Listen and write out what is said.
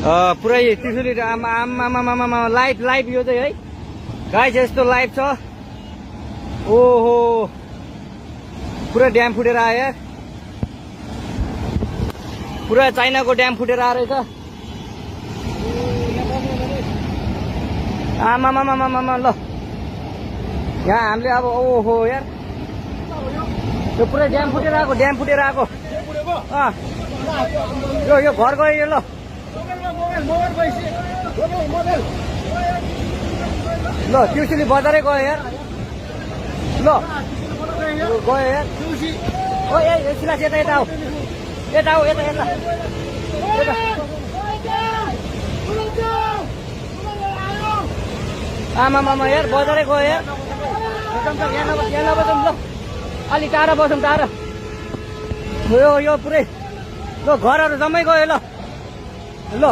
पुरै Trishuli live live यो चाहिँ है गाइस यस्तो लाइभ छ। ओहो पुरा ड्याम फुटेर आयो यार, पुरा चाइनाको ड्याम फुटेर आएर रहेछ। आमामामामामा ल यहाँ हामीले अब ओहो यार यो पुरै ड्याम फुटेर आएको, ड्याम फुटेर आएको। यो घर गयो यो। ल ल त्रिशुली बजारै गयो यार। ल गयो यार। ओ ए सिलास यता यता आऊ, यता आऊ, यता यता आमामामा यार बजारै गयो यार। यहाँ नबसौँ ल, अलि टाढा बसौँ, टाढा। यो पुरै ल घरहरू जम्मै गयो ल। ल